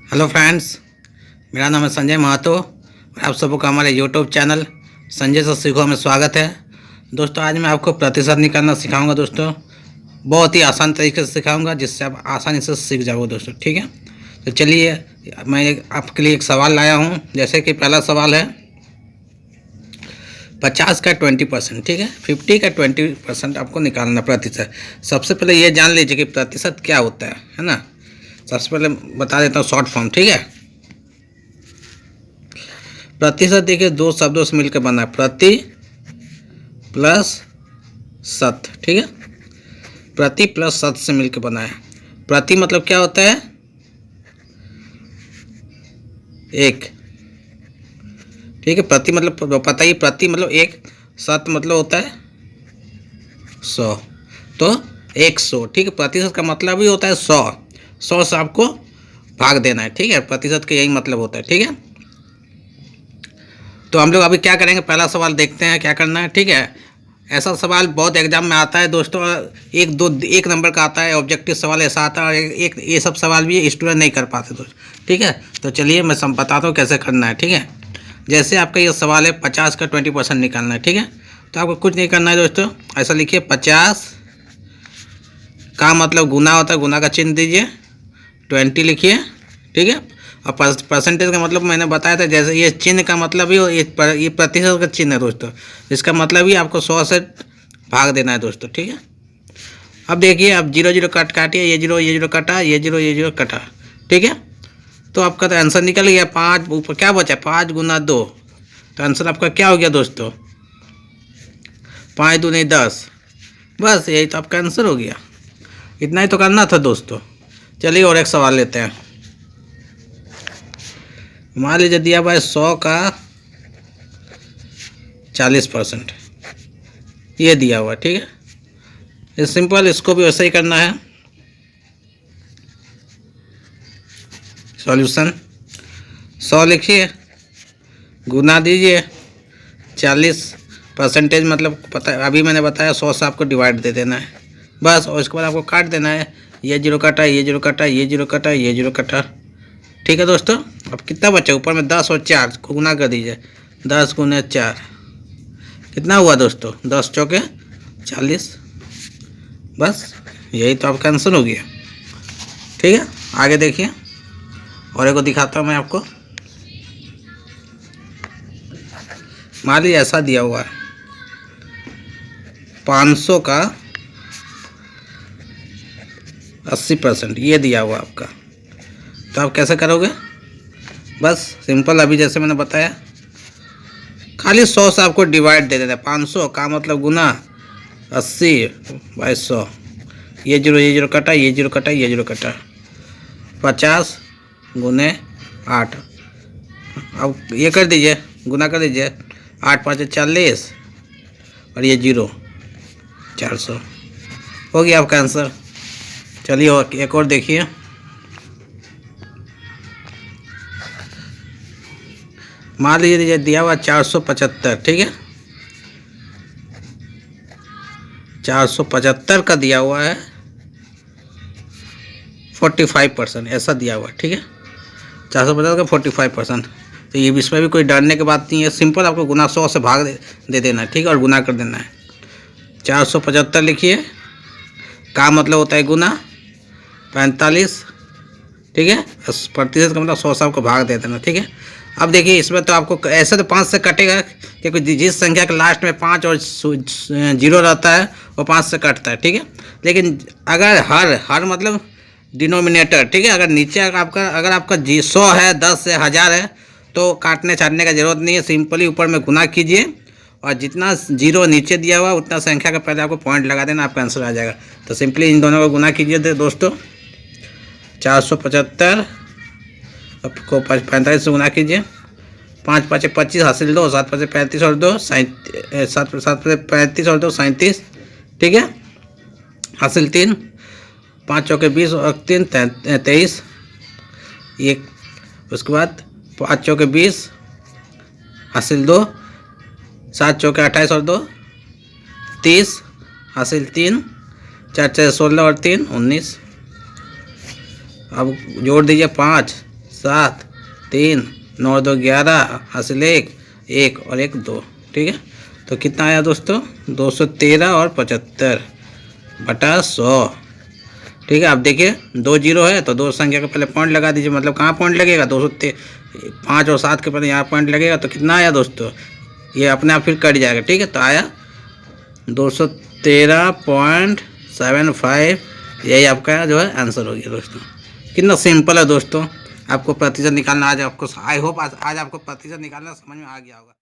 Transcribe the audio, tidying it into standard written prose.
Hello friends, मेरा नाम है संजय महतो और आप सबको का हमारे यूट्यूब चैनल संजय से सीखो में स्वागत है। दोस्तों, आज मैं आपको प्रतिशत निकालना सिखाऊंगा। दोस्तों, बहुत ही आसान तरीके से सिखाऊंगा जिससे आप आसानी से सीख जाओगे। दोस्तों, ठीक है। तो चलिए, मैं आपके लिए एक सवाल लाया हूं। जैसे कि पहला सवाल है 50 का 20%, ठीक है। 50 का 20% आपको निकालना प्रतिशत। सबसे पहले ये जान लीजिए कि प्रतिशत क्या होता है ना। सबसे पहले बता देता हूँ शॉर्ट फॉर्म, ठीक है। प्रतिशत देखिए दो शब्दों से मिलकर बना है, प्रति प्लस शत, ठीक है। प्रति प्लस शत से मिलकर बना है। प्रति मतलब क्या होता है? एक, ठीक है। प्रति मतलब पता ही, प्रति मतलब एक, शत मतलब होता है 100, तो 100, ठीक है। प्रतिशत का मतलब ही होता है 100 से आपको भाग देना है, ठीक है। प्रतिशत का यही मतलब होता है, ठीक है। तो हम लोग अभी क्या करेंगे, पहला सवाल देखते हैं क्या करना है, ठीक है। ऐसा सवाल बहुत एग्जाम में आता है दोस्तों, एक नंबर का आता है, ऑब्जेक्टिव सवाल ऐसा आता है। एक ये सब सवाल भी स्टूडेंट नहीं कर पाते दोस्तों, ठीक है। तो चलिए मैं बताता हूँ कैसे करना है, ठीक है। जैसे आपका ये सवाल है 50 का 20% निकालना है, ठीक है। तो आपको कुछ नहीं करना है दोस्तों, ऐसा लिखिए 50 का मतलब गुना होता है, गुना का चिन्ह दीजिए, 20 लिखिए, ठीक है। और परसेंटेज का मतलब मैंने बताया था, जैसे ये चिन्ह का मतलब ही ये प्रतिशत का चिन्ह है दोस्तों। इसका मतलब ही आपको 100 से भाग देना है दोस्तों, ठीक है। अब देखिए, अब 0 0 काटिए, ये 0 कटा, ये 0 कटा, ठीक है। तो आपका तो आंसर निकल गया 5। ऊपर क्या बचा? 5 गुना 2, तो आंसर आपका क्या हो गया दोस्तों? 5 दूनी 10। बस यही तो आपका आंसर हो गया। इतना ही तो करना था दोस्तों। चलिए और एक सवाल लेते हैं। मान लीजिए दिया हुआ है 100 का 40%, ये दिया हुआ, ठीक है। ये सिंपल, इसको भी वैसे ही करना है। सॉल्यूशन 100 लिखिए, गुना दीजिए 40%, मतलब पता है, अभी मैंने बताया 100 से आपको डिवाइड दे देना है बस। और इसके बाद आपको काट देना है, ये 0 कटा, ये 0 कटा, ये 0 कटा, ये 0 कटा, ठीक है दोस्तों। अब कितना बचा? ऊपर में 10 और 4 गुना कर दीजिए, 10 गुना 4 कितना हुआ दोस्तों? 10 चौके 40। बस यही तो आपका आंसर हो गया, ठीक है। आगे देखिए, और एक को दिखाता हूँ मैं आपको। मान लीजिए ऐसा दिया हुआ है 500 का 80%, ये दिया हुआ आपका। तो आप कैसे करोगे? बस सिंपल, अभी जैसे मैंने बताया, खाली 100 से आपको डिवाइड दे देना है। 500 का मतलब गुना 80/100, ये 0 कटा, ये 0 कटा, ये 0 कटा, 50 गुने 8। अब ये कर दीजिए, गुना कर दीजिए, 8 5 40 और ये 0 400 हो गया आपका आंसर। चलिए और एक और देखिए। मान लीजिए दिया हुआ 475, ठीक है। 475 का दिया हुआ है 45%, ऐसा दिया हुआ है, ठीक है। 450 का 45%। तो ये इसमें भी कोई डरने की बात नहीं है, सिंपल आपको गुना 100 से भाग दे देना है, ठीक है, और गुना कर देना है। 475 लिखिए, का मतलब होता है गुना 45, ठीक है। प्रतिशत का मतलब 100 से आपको भाग दे देना, ठीक है। अब देखिए, इसमें तो आपको ऐसे तो 5 से कटेगा, क्योंकि जिस संख्या के लास्ट में 5 और 0 रहता है वो 5 से कटता है, ठीक है। लेकिन अगर हर मतलब डिनोमिनेटर, ठीक है, अगर नीचे अगर आपका 100 है, 10 है, 1000 है, तो काटने छाटने का जरूरत नहीं है। सिंपली ऊपर में गुना कीजिए और जितना 0 नीचे दिया हुआ उतना संख्या का पहले आपको पॉइंट लगा देना, आपका आंसर आ जाएगा। तो सिंपली इन दोनों को गुना कीजिए दोस्तों। 475 आपको 45 से गुना कीजिए, 5 5 25 हासिल 2, 7 5 35 और 2 7 35 और 2 37, ठीक है, हासिल 3, 5 चौके 20 और 3 23, एक। उसके बाद 5 चौके 20 हासिल 2, 7 चौके 28 और 2 30, हासिल 3, 4 4 16 और 3 19। अब जोड़ दीजिए 5 7 3 9 2 11 हासिल 1 और 1 2। ठीक है, तो कितना आया दोस्तों? 213 और 75 बटा 100। ठीक है, अब देखिए 2 जीरो है तो दो संख्या के पहले पॉइंट लगा दीजिए। मतलब कहाँ पॉइंट लगेगा? 5 और 7 के पहले यहाँ पॉइंट लगेगा। तो कितना आया दोस्तों? ये अपने आप फिर कट जाएगा। ठीक है, तो आया 213.75। यही आपका जो है आंसर हो गया दोस्तों। कितना सिंपल है दोस्तों। आपको प्रतिशत निकालना आज आपको, आई होप आज आपको प्रतिशत निकालना समझ में आ गया होगा।